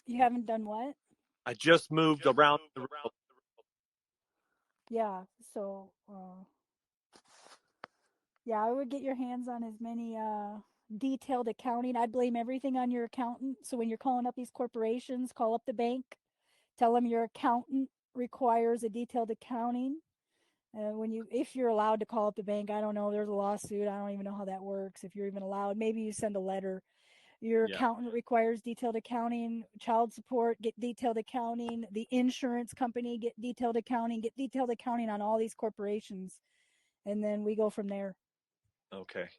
You haven't done what? I just moved around the world. Yeah. So, yeah, I would get your hands on as many detailed accounting. I'd blame everything on your accountant. So when you're calling up these corporations, call up the bank, tell them your accountant requires a detailed accounting. If you're allowed to call up the bank, I don't know. There's a lawsuit. I don't even know how that works. If you're even allowed, maybe you send a letter. Your Yeah. accountant requires detailed accounting. Child support, get detailed accounting. The insurance company, get detailed accounting. Get detailed accounting on all these corporations, and then we go from there. Okay.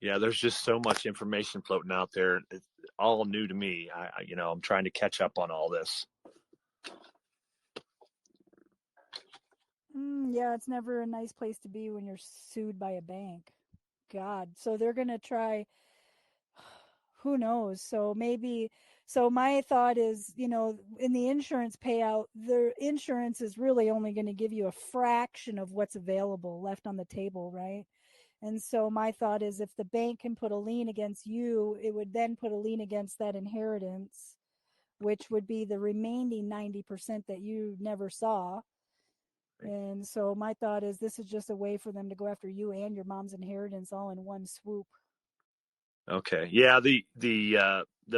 Yeah, there's just so much information floating out there. It's all new to me. I'm trying to catch up on all this. Yeah, it's never a nice place to be when you're sued by a bank. God. So they're going to try, who knows? So my thought is, in the insurance payout, the insurance is really only going to give you a fraction of what's available left on the table, right? And so my thought is if the bank can put a lien against you, it would then put a lien against that inheritance, which would be the remaining 90% that you never saw. And so my thought is this is just a way for them to go after you and your mom's inheritance all in one swoop. Okay. Yeah, the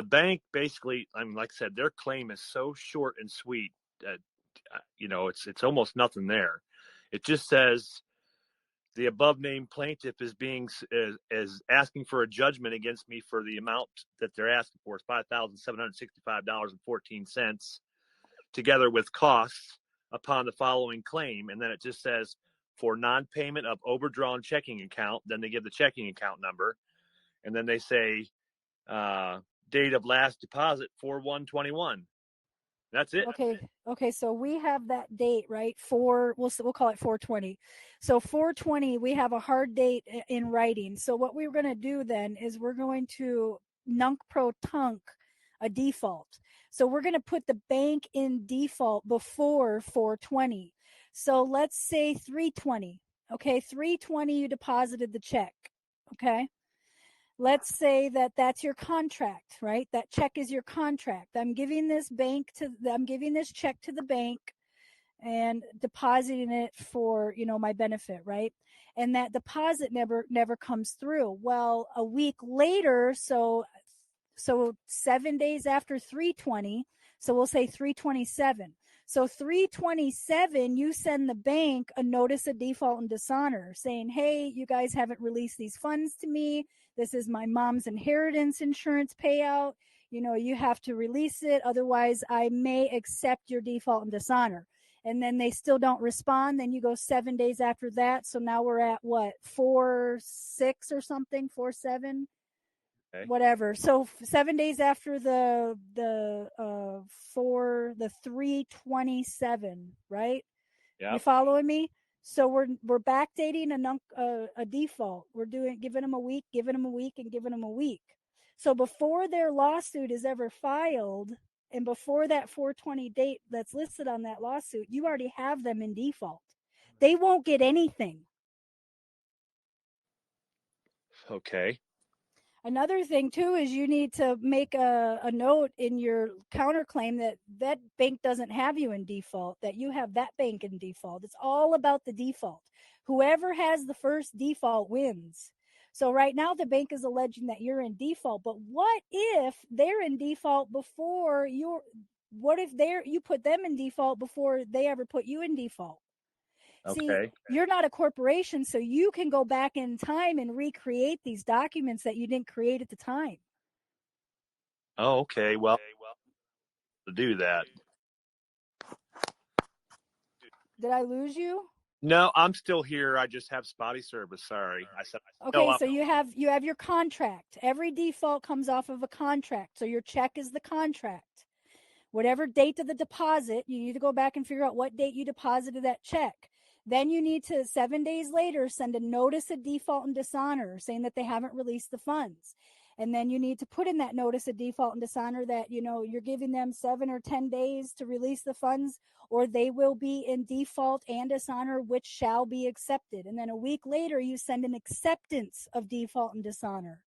bank basically, like I said, their claim is so short and sweet that it's almost nothing there. It just says the above named plaintiff is asking for a judgment against me for the amount that they're asking for is $5,765.14, together with costs upon the following claim. And then it just says for non-payment of overdrawn checking account. Then they give the checking account number, and then they say date of last deposit 4/1/21. That's it. Okay, so we have that date, right? We'll call it 420. So 420, we have a hard date in writing. So what we're going to do then is we're going to nunc pro tunc a default. So we're going to put the bank in default before 420. So let's say 320. Okay, 320 you deposited the check. Okay? Let's say that that's your contract, right? That check is your contract. I'm giving this check to the bank and depositing it for, my benefit, right? And that deposit never comes through. Well, a week later, so 7 days after 320, so we'll say 327. So 327, you send the bank a notice of default and dishonor saying, hey, you guys haven't released these funds to me. This is my mom's inheritance insurance payout. You have to release it. Otherwise, I may accept your default and dishonor. And then they still don't respond. Then you go 7 days after that. So now we're at what, 4/6 or something, 4/7. Okay. Whatever. So 7 days after the 327, right? Yeah. You following me? So we're backdating a default. We're giving them a week, and giving them a week. So before their lawsuit is ever filed, and before that 420 date that's listed on that lawsuit, you already have them in default. They won't get anything. Okay. Another thing too is you need to make a note in your counterclaim that bank doesn't have you in default, that you have that bank in default. It's all about the default. Whoever has the first default wins. So right now the bank is alleging that you're in default, but what if they're in default before you put them in default before they ever put you in default? Okay. See, you're not a corporation, so you can go back in time and recreate these documents that you didn't create at the time. Oh, okay. Well, to do that. Did I lose you? No, I'm still here. I just have spotty service. Sorry. I said. Okay, so you have your contract. Every default comes off of a contract. So your check is the contract. Whatever date of the deposit, you need to go back and figure out what date you deposited that check. Then you need to 7 days later send a notice of default and dishonor saying that they haven't released the funds. And then you need to put in that notice of default and dishonor that, you're giving them 7 or 10 days to release the funds, or they will be in default and dishonor, which shall be accepted. And then a week later, you send an acceptance of default and dishonor.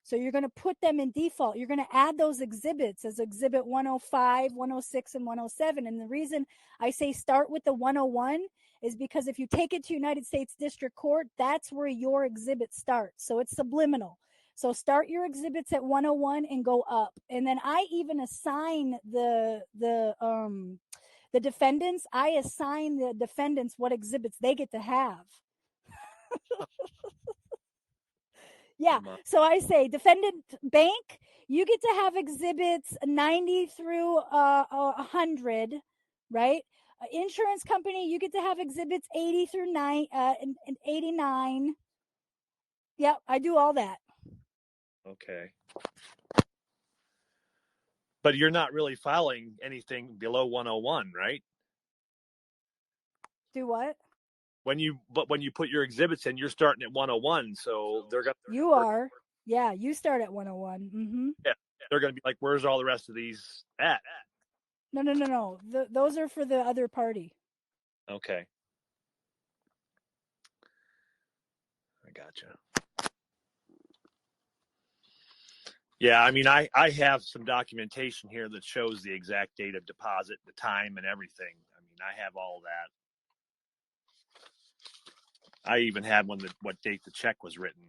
So you're going to put them in default. You're going to add those exhibits as exhibit 105, 106, and 107. And the reason I say start with the 101 is because if you take it to United States District Court, that's where your exhibit starts. So it's subliminal. So start your exhibits at 101 and go up. And then I even assign the defendants, what exhibits they get to have. Yeah. So I say, defendant bank, you get to have exhibits 90 through 100, right? Insurance company, you get to have exhibits 80 through 89. Yep, I do all that. Okay. But you're not really filing anything below 101, right? Do what? When you put your exhibits in, you're starting at 101, so they're gonna. You are. Yeah, you start at 101. Mm-hmm. Yeah, they're gonna be like, "Where's all the rest of these at?" No. Those are for the other party. Okay, I gotcha. Yeah, I mean, I have some documentation here that shows the exact date of deposit, the time, and everything. I mean, I have all that. I even had what date the check was written.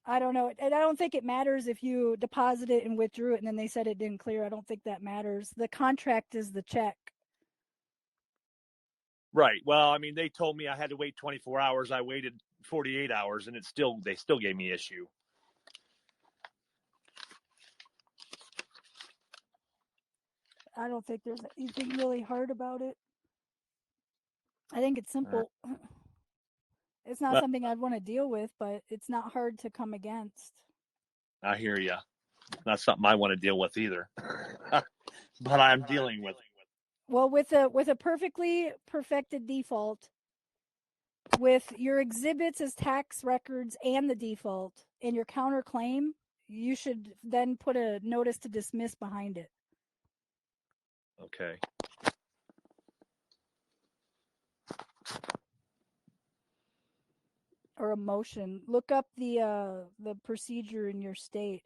I don't know. And I don't think it matters if you deposit it and withdrew it and then they said it didn't clear. I don't think that matters. The contract is the check. Right. Well, I mean, they told me I had to wait 24 hours. I waited 48 hours, and they still gave me issue. I don't think there's anything really hard about it. I think it's simple. It's not something I'd want to deal with, but it's not hard to come against. I hear you. Not something I want to deal with either, but I'm dealing with. Well, with a perfectly perfected default, with your exhibits as tax records and the default and your counterclaim, you should then put a notice to dismiss behind it. Okay. Or a motion. Look up the procedure in your state.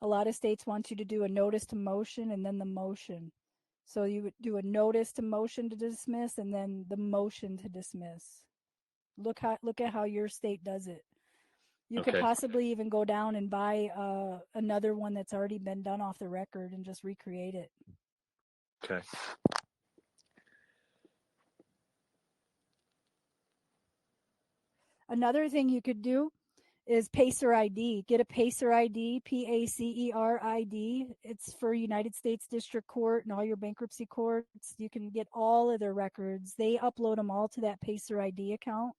A lot of states want you to do a notice to motion and then the motion. So you would do a notice to motion to dismiss and then the motion to dismiss. Look at how your state does it. You could possibly even go down and buy another one that's already been done off the record and just recreate it. Okay. Another thing you could do is Pacer ID. Get a Pacer ID, Pacer ID. It's for United States District Court and all your bankruptcy courts. You can get all of their records. They upload them all to that Pacer ID account.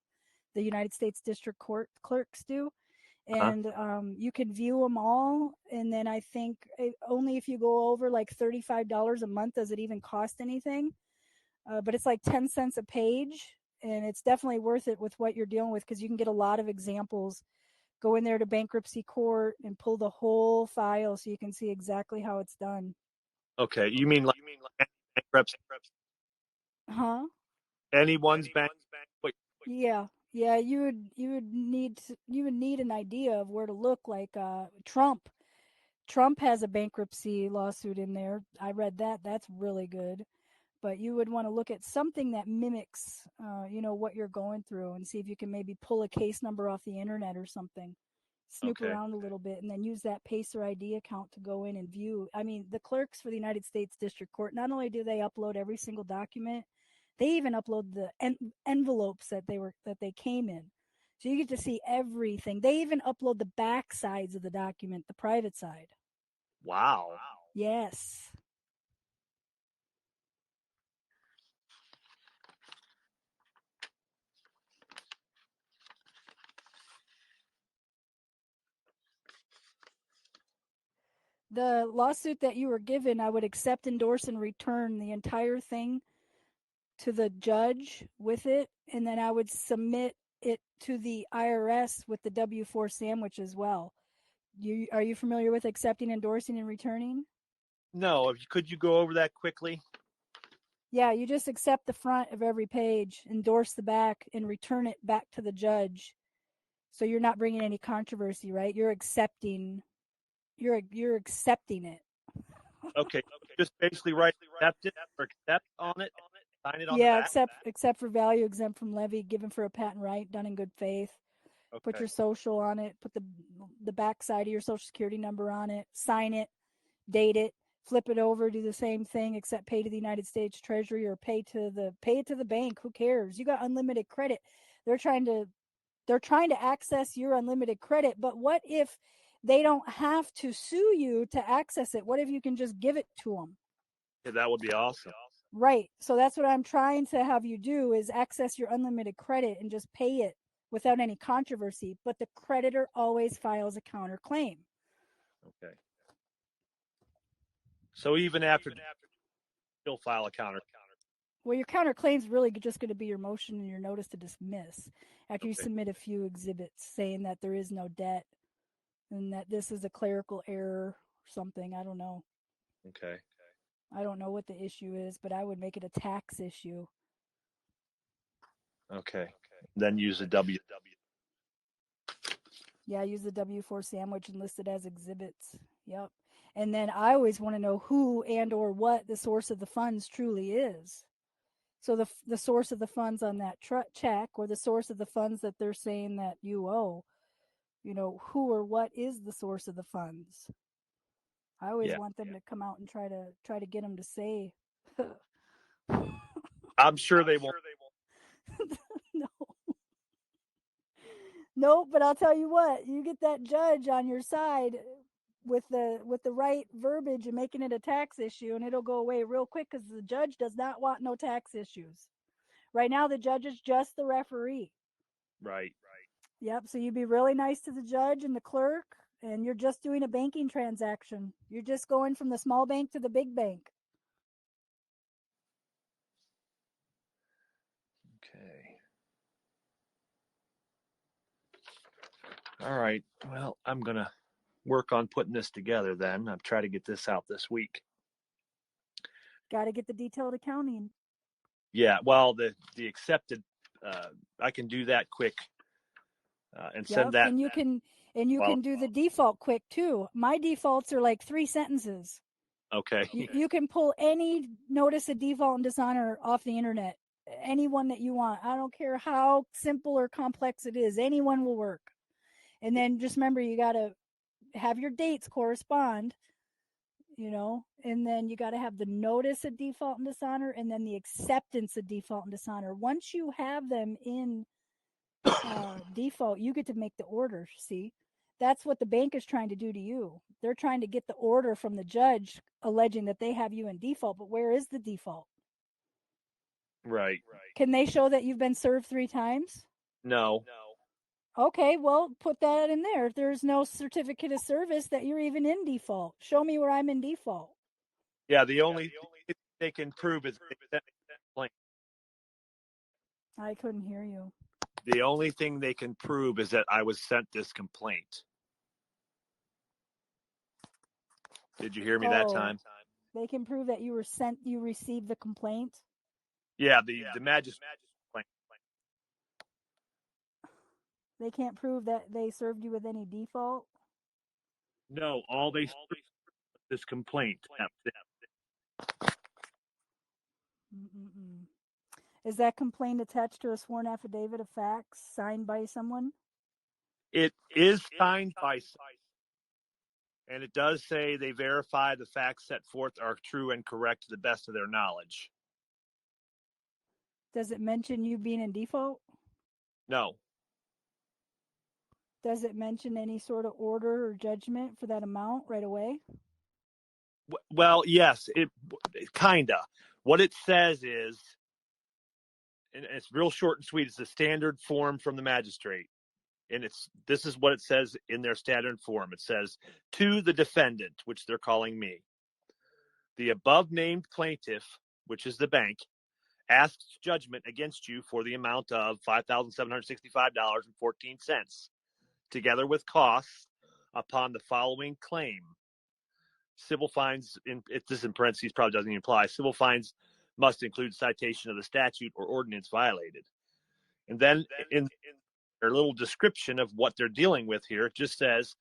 The United States District Court clerks do. And you can view them all. And then I think only if you go over like $35 a month does it even cost anything. But it's like 10 cents a page. And it's definitely worth it with what you're dealing with because you can get a lot of examples. Go in there to bankruptcy court and pull the whole file so you can see exactly how it's done. Okay. You mean like bankruptcy? Huh? Anyone's bank? Yeah. Yeah, you would need an idea of where to look. Like Trump has a bankruptcy lawsuit in there. I read that. That's really good. But you would want to look at something that mimics, what you're going through and see if you can maybe pull a case number off the internet or something. Snoop around a little bit and then use that Pacer ID account to go in and view. I mean, the clerks for the United States District Court, not only do they upload every single document, they even upload the envelopes that they came in. So you get to see everything. They even upload the back sides of the document, the private side. Wow. Yes. The lawsuit that you were given, I would accept, endorse, and return the entire thing to the judge with it, and then I would submit it to the IRS with the W-4 sandwich as well. Are you familiar with accepting, endorsing, and returning? No, could you go over that quickly? Yeah, you just accept the front of every page, endorse the back, and return it back to the judge. So you're not bringing any controversy, right? You're accepting. You're accepting it. Okay, just basically write accept it or accept on it, sign it on the Yeah, back. except for value, exempt from levy, given for a patent right, done in good faith. Put Okay, your social on it. Put the back side of your social security number on it. Sign it. Date it. Flip it over. Do the same thing, except pay to the United States Treasury or pay it to the bank. Who cares? You got unlimited credit. They're trying to access your unlimited credit. But what if they don't have to sue you to access it? What if you can just give it to them? yeah, that would be awesome. Right. So that's what I'm trying to have you do is access your unlimited credit and just pay it without any controversy. But the creditor always files a counterclaim. Okay. So even after, still file a counter. Well, your counterclaim is really just going to be your motion and your notice to dismiss after you Okay. submit a few exhibits saying that there is no debt and that this is a clerical error or something. I don't know. Okay. I don't know what the issue is, but I would make it a tax issue. Okay. Then use a W. Yeah, use the W-4 sandwich and list it as exhibits. Yep. And then I always want to know who and or what the source of the funds truly is. So the source of the funds on that check or the source of the funds that they're saying that you owe, who or what is the source of the funds? I always Yeah. want them to come out and try to get them to say I'm sure they won't. no. No, but I'll tell you what, you get that judge on your side with the right verbiage and making it a tax issue and it'll go away real quick because the judge does not want no tax issues. Right now the judge is just the referee. Right. Yep, so you be really nice to the judge and the clerk and you're just doing a banking transaction. You're just going from the small bank to the big bank. Okay. All right. Well, I'm going to work on putting this together then. I'll try to get this out this week. Got to get the detailed accounting. Yeah. Well, the accepted, I can do that quick and send Yep, that. and you can do the default quick too. My defaults are like 3 sentences. Okay. You can pull any notice of default and dishonor off the internet, anyone that you want. I don't care how simple or complex it is, anyone will work. And then just remember, you got to have your dates correspond, and then you got to have the notice of default and dishonor and then the acceptance of default and dishonor. Once you have them in default, you get to make the order. See, that's what the bank is trying to do to you. They're trying to get the order from the judge alleging that they have you in default, but where is the default? Right. Can they show that you've been served 3 times? No. Okay, well, put that in there. If there's no certificate of service that you're even in default, show me where I'm in default. Yeah. The only thing they can prove is they sent a complaint. I couldn't hear you. The only thing they can prove is that I was sent this complaint. Did you hear me that time? They can prove that you received the complaint. Yeah. The magistrate complaint. They can't prove that they served you with any default. No. All they this complaint. Mm-mm-mm. Is that complaint attached to a sworn affidavit of facts signed by someone? It is signed by, and it does say they verify the facts set forth are true and correct to the best of their knowledge. Does it mention you being in default? No. Does it mention any sort of order or judgment for that amount right away? Well, yes, it kinda. What it says is, and it's real short and sweet. It's the standard form from the magistrate, and this is what it says in their standard form. It says, to the defendant, which they're calling me, the above named plaintiff, which is the bank, asks judgment against you for the amount of $5,765.14, together with costs, upon the following claim. Civil fines, this in parentheses probably doesn't even apply. Civil fines must include citation of the statute or ordinance violated. And then in their little description of what they're dealing with here, it just says,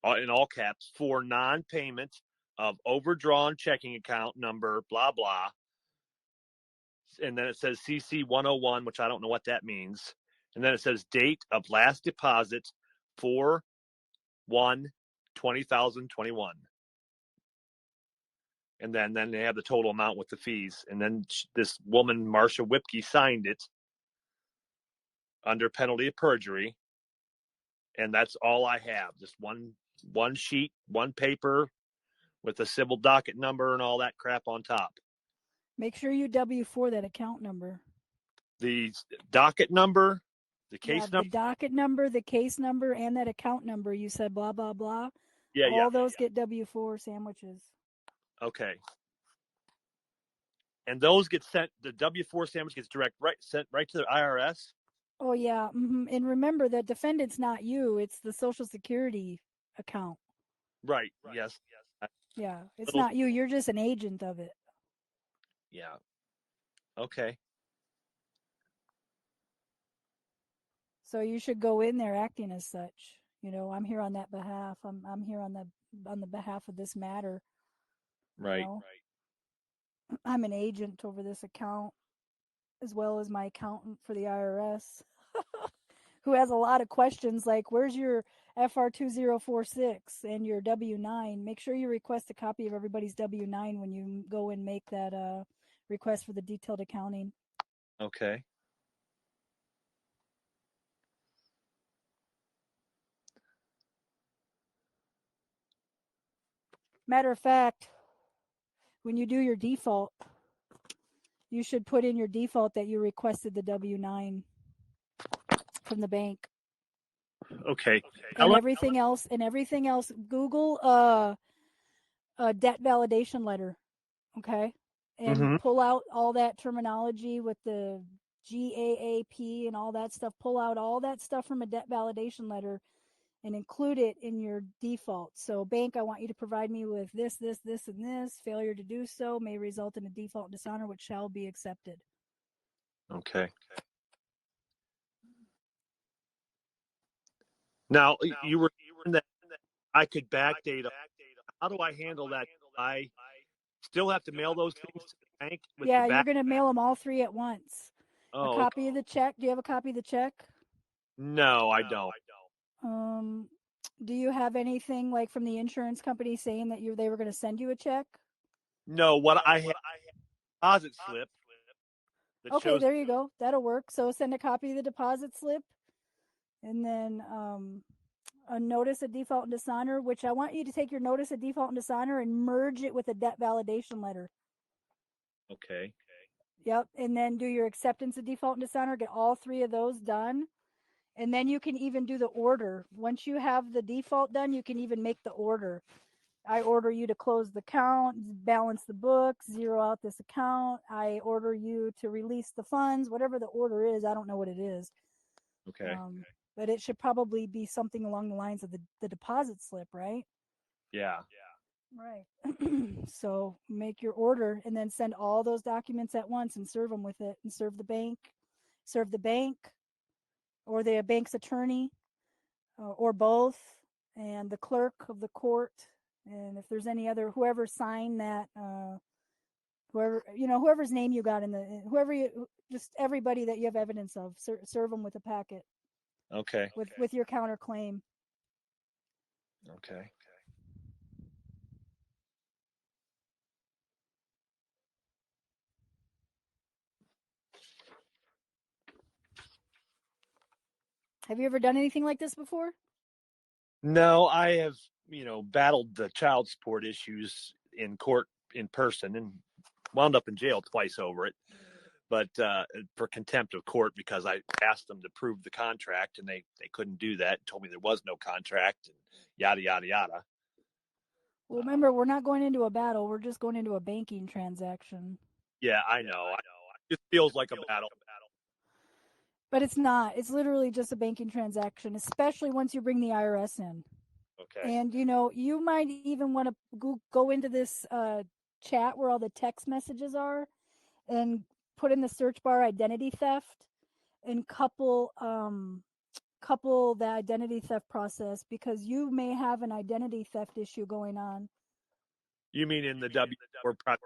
in all caps, for non-payment of overdrawn checking account number, blah, blah. And then it says CC 101, which I don't know what that means. And then it says date of last deposit 4/1/2021. And then they have the total amount with the fees. And then this woman, Marsha Whipke, signed it under penalty of perjury. And that's all I have. Just one sheet, one paper with a civil docket number and all that crap on top. Make sure you W-4 that account number. The docket number, the case number. The docket number, the case number, and that account number. You said blah, blah, blah. Yeah, all those get W-4 sandwiches. Okay. And those get sent, the W-4 sandwich gets sent right to the IRS? Oh, yeah. Mm-hmm. And remember, the defendant's not you. It's the Social Security account. Right. Yes. Yeah. It's not you. You're just an agent of it. Yeah. Okay. So you should go in there acting as such. You know, I'm here on that behalf. I'm here on the behalf of this matter. Right. You know? I'm an agent over this account, as well as my accountant for the IRS, who has a lot of questions like, where's your FR2046 and your W-9? Make sure you request a copy of everybody's W-9 when you go and make that request for the detailed accounting. Okay. Matter of fact, when you do your default, you should put in your default that you requested the W-9 from the bank. Okay. And everything else, Google a debt validation letter, okay? And pull out all that terminology with the GAAP and all that stuff. Pull out all that stuff from a debt validation letter and include it in your default. So, bank, I want you to provide me with this, this, this, and this. Failure to do so may result in a default dishonor, which shall be accepted. Okay. Now, you were that I could backdate. How do I handle that? I still have to mail those things to the bank? Yeah, you're going to mail them all three at once. Oh, a copy of the check. Do you have a copy of the check? No, I don't. Do you have anything like from the insurance company saying that they were going to send you a check? No, what I have deposit slip. Okay, there you go. That'll work. So send a copy of the deposit slip, and then a notice of default and dishonor, which I want you to take your notice of default and dishonor and merge it with a debt validation letter. Okay. Yep, and then do your acceptance of default and dishonor. Get all three of those done. And then you can even do the order. Once you have the default done, you can even make the order. I order you to close the account, balance the books, zero out this account. I order you to release the funds, whatever the order is. I don't know what it is. Okay. But it should probably be something along the lines of the deposit slip, right? Yeah. Right. So make your order and then send all those documents at once and serve them with it and serve the bank or the bank's attorney, or both, and the clerk of the court, and if there's any other, whoever signed that, whoever's name you got just everybody that you have evidence of, serve them with a packet. Okay. With your counterclaim. Okay. Have you ever done anything like this before? No, I have, battled the child support issues in court in person and wound up in jail twice over it. But for contempt of court, because I asked them to prove the contract and they couldn't do that, and told me there was no contract and yada, yada, yada. Well, remember, we're not going into a battle. We're just going into a banking transaction. Yeah, I know. It feels like a battle. But it's not. It's literally just a banking transaction, especially once you bring the IRS in. Okay. And you might even want to go into this chat where all the text messages are, and put in the search bar identity theft, and couple the identity theft process, because you may have an identity theft issue going on. You mean in the W-4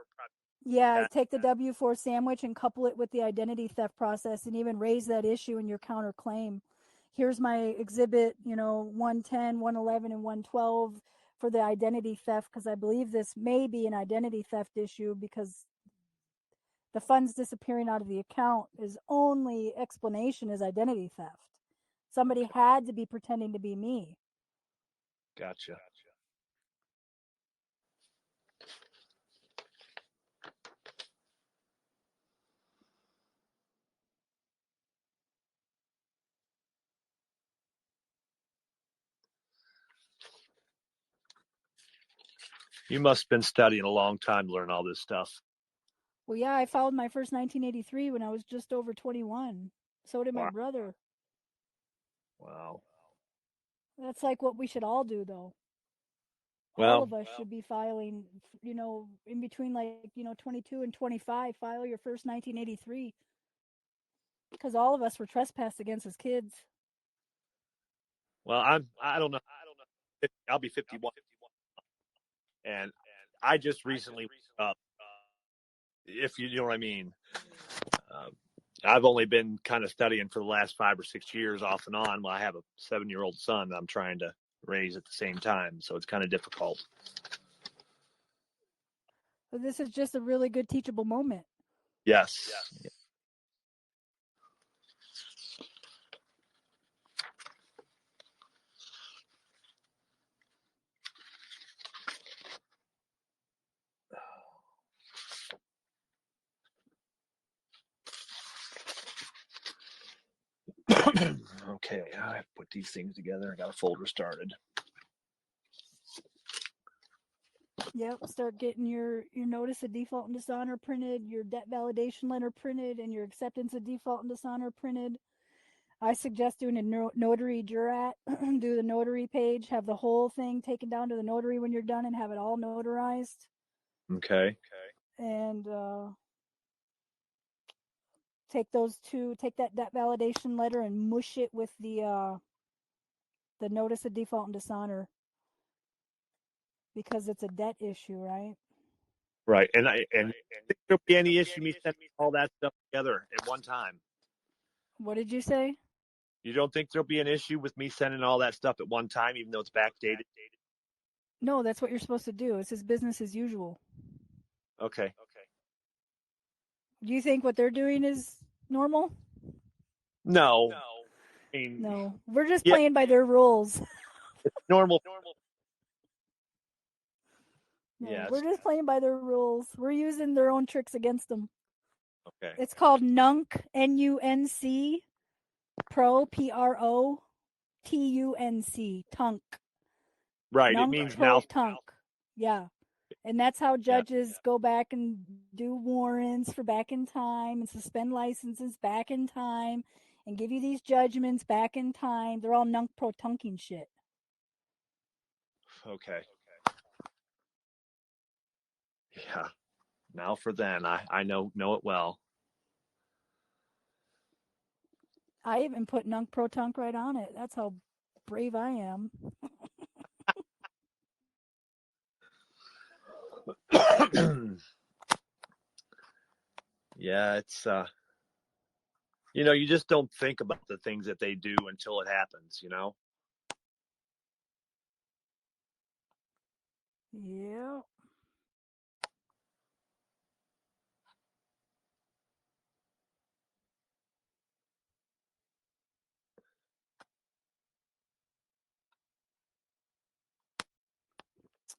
Yeah, take the W-4 sandwich and couple it with the identity theft process, and even raise that issue in your counterclaim. Here's my exhibit, 110, 111, and 112 for the identity theft, because I believe this may be an identity theft issue, because the funds disappearing out of the account is only explanation is identity theft. Somebody had to be pretending to be me. Gotcha. You must have been studying a long time to learn all this stuff. Well, yeah, I filed my first 1983 when I was just over 21. So did my Wow. brother. Wow. That's like what we should all do, though. All Well, of us should be filing, in between 22 and 25, file your first 1983. Because all of us were trespassed against as kids. well, I don't know. I'll be 51, and I just recently, if you know what I mean. Uh, I've only been kind of studying for the last 5 or 6 years off and on. Well, I have a 7-year-old son that I'm trying to raise at the same time, so it's kind of difficult. But this is just a really good teachable moment. Yes. Okay, I put these things together. I got a folder started. Yep, start getting your notice of default and dishonor printed, your debt validation letter printed, and your acceptance of default and dishonor printed. I suggest doing a notary jurat. Do the notary page, have the whole thing taken down to the notary when you're done, and have it all notarized. Okay. And take that debt validation letter and mush it with the notice of default and dishonor, because it's a debt issue, right? Right. And think there'll be any issue me sending all that stuff together at one time? What did you say? You don't think there'll be an issue with me sending all that stuff at one time, even though it's backdated? No, that's what you're supposed to do. It's just business as usual. Okay. Do you think what they're doing is normal? No. I mean, No, we're just yeah, playing by their rules. it's normal. No, Yes. we're just playing by their rules. We're using their own tricks against them. Okay. It's called NUNC, NUNC, Pro, PROTUNC, TUNC. Right. It NUNC, means Pro, mouth. TUNC. Yeah. And that's how Yeah. judges go back and do warrants for back in time, and suspend licenses back in time, and give you these judgments back in time. They're all NUNC, Pro, TUNCing shit. Okay. Yeah. Now for then. I know it well. I even put Nunk Pro Tunk right on it. That's how brave I am. Yeah, it's you just don't think about the things that they do until it happens, Yeah.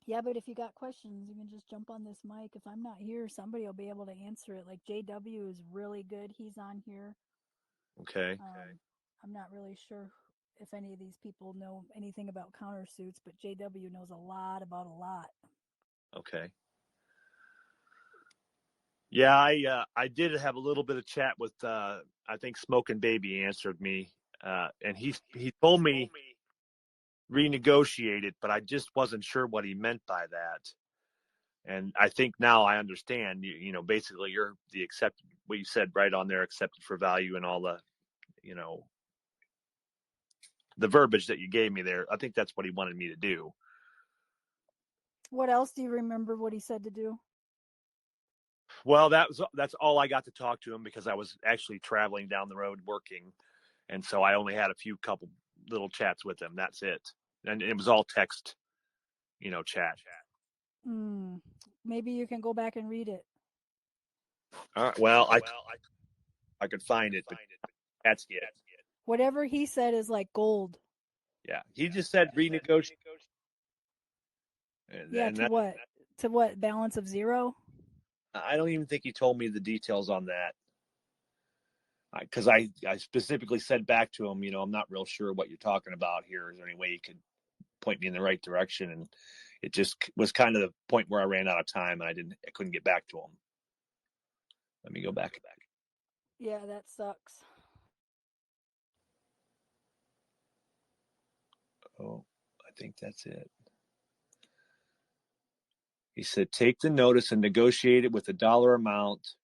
Yeah, but if you got questions, you can just jump on this mic. If I'm not here, somebody will be able to answer it. Like JW is really good. He's on here. Okay. I'm not really sure if any of these people know anything about countersuits, but JW knows a lot about a lot. Okay. Yeah, I did have a little bit of chat with I think Smoking Baby answered me, and he told me renegotiate it, but I just wasn't sure what he meant by that. And I think now I understand. Basically you're the accepted. What you said right on there, accepted for value, and all the you know the verbiage that you gave me there. I think that's what he wanted me to do. What else do you remember what he said to do? Well, that's all I got to talk to him because I was actually traveling down the road working, and so I only had a few couple little chats with him. That's it, and it was all text, chat. Hmm. Maybe you can go back and read it. All right. Well, I could find it, but that's it. Whatever he said is like gold. Yeah, he just said renegotiate, Yeah, and to that what? To what? Balance of zero? I don't even think he told me the details on that because I specifically said back to him, I'm not real sure what you're talking about here. Is there any way you could point me in the right direction? And it just was kind of the point where I ran out of time and I couldn't get back to him. Let me go back. Yeah, that sucks. Oh, I think that's it. He said, take the notice and negotiate it with a dollar amount.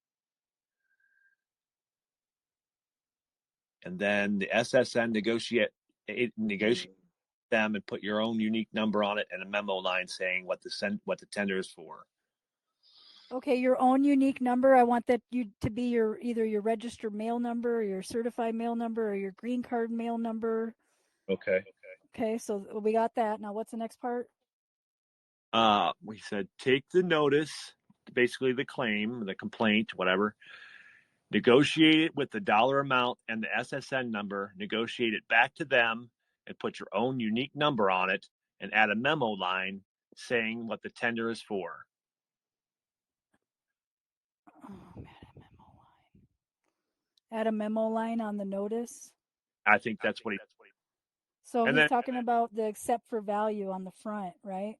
And then the SSN negotiate them and put your own unique number on it and a memo line saying what the tender is for. Okay, your own unique number. I want that you to be your either your registered mail number or your certified mail number or your green card mail number. Okay. Okay, so we got that. Now what's the next part? We said take the notice, basically the claim, the complaint, whatever. Negotiate it with the dollar amount and the SSN number. Negotiate it back to them and put your own unique number on it and add a memo line saying what the tender is for. Oh, man, a memo line. Add a memo line on the notice. I think that's what he. So And he's then, talking about the accept for value on the front, right?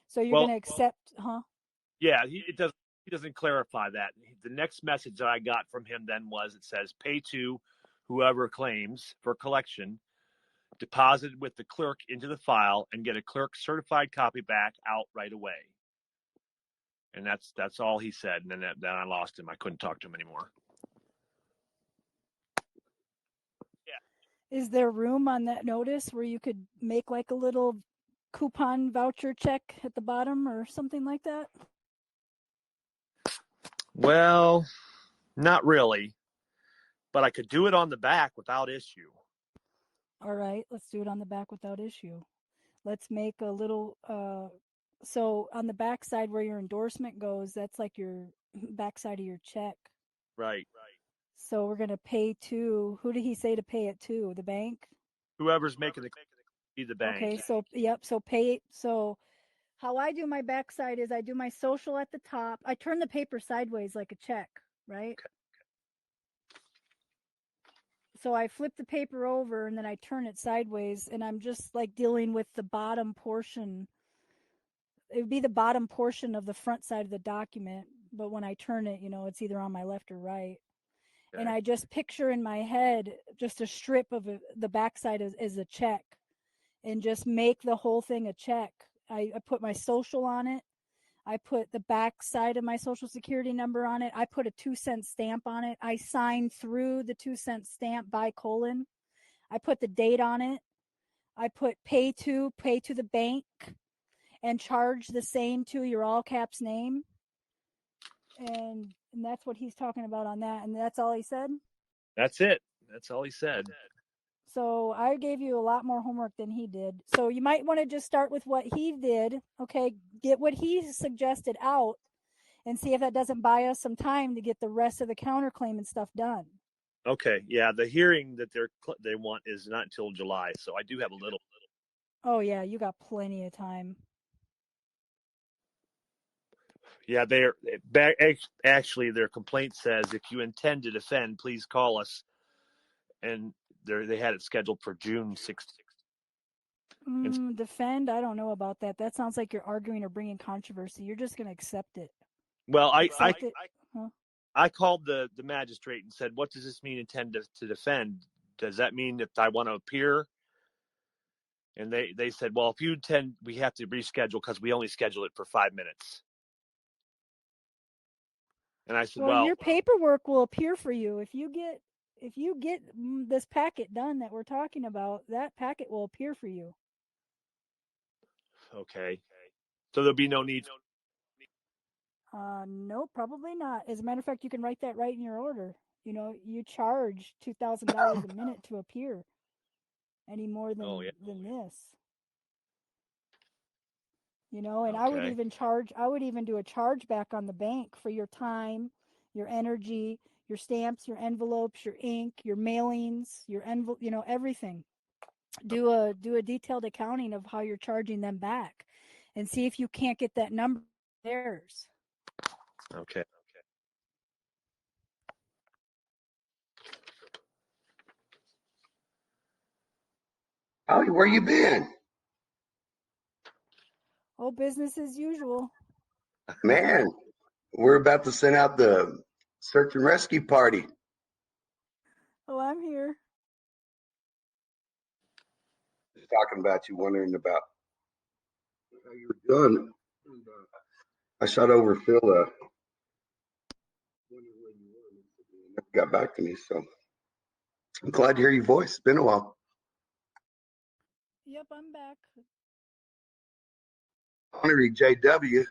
So you're well, going to accept, huh? yeah, He doesn't clarify that. The next message that I got from him then was it says pay to whoever claims for collection, deposited with the clerk into the file, and get a clerk certified copy back out right away. And that's all he said. And then I lost him. I couldn't talk to him anymore. Is there room on that notice where you could make like a little coupon voucher check at the bottom or something like that? Well, not really, but I could do it on the back without issue. All right, let's do it on the back without issue. Let's make a little so on the back side where your endorsement goes, that's like your backside of your check. Right. So we're going to pay to, who did he say to pay it to? The bank? Whoever's making the bank. Okay, so yep, so pay. So how I do my backside is I do my social at the top. I turn the paper sideways like a check, right? So I flip the paper over and then I turn it sideways and I'm just like dealing with the bottom portion. It would be the bottom portion of the front side of the document, but when I turn it, it's either on my left or right. And Okay. I just picture in my head just a strip of the backside as a check and just make the whole thing a check. I put my social on it. I put the back side of my social security number on it. I put a 2-cent stamp on it. I sign through the 2-cent stamp by colon. I put the date on it. I put pay to the bank and charge the same to your all caps name. And that's what he's talking about on that. And that's all he said. That's it. That's all he said. So I gave you a lot more homework than he did. So you might want to just start with what he did. Okay, get what he suggested out and see if that doesn't buy us some time to get the rest of the counterclaim and stuff done. Okay. Yeah, the hearing that they want is not until July, so I do have a little. Oh yeah, you got plenty of time. Yeah, they're actually their complaint says if you intend to defend, please call us, and they had it scheduled for June 6th. And Defend? I don't know about that. That sounds like you're arguing or bringing controversy. You're just going to accept it. well, I Accept it. Huh? I called the magistrate and said, "What does this mean? Intend to defend? Does that mean if I want to appear?" And they said, "Well, if you intend, we have to reschedule because we only schedule it for 5 minutes." And I said, Well, "Well, your paperwork will appear for you if you get this packet done that we're talking about. That packet will appear for you. okay." So there'll be no need. No, probably not. As a matter of fact, you can write that right in your order. You charge $2,000 a minute to appear. Any more Oh yeah. than this. And Okay. I would even do a charge back on the bank for your time, your energy, your stamps, your envelopes, your ink, your mailings, your envelope, everything. Do a detailed accounting of how you're charging them back and see if you can't get that number theirs. Okay. Howdy, where you been? Oh, business as usual. Man, we're about to send out the search and rescue party. Oh, I'm here. Just talking about you, wondering about how you were doing. I shot over Phil. Wondered where you were. He never got back to me, so I'm glad to hear your voice. It's been a while. Yep, I'm back. Honorary JW,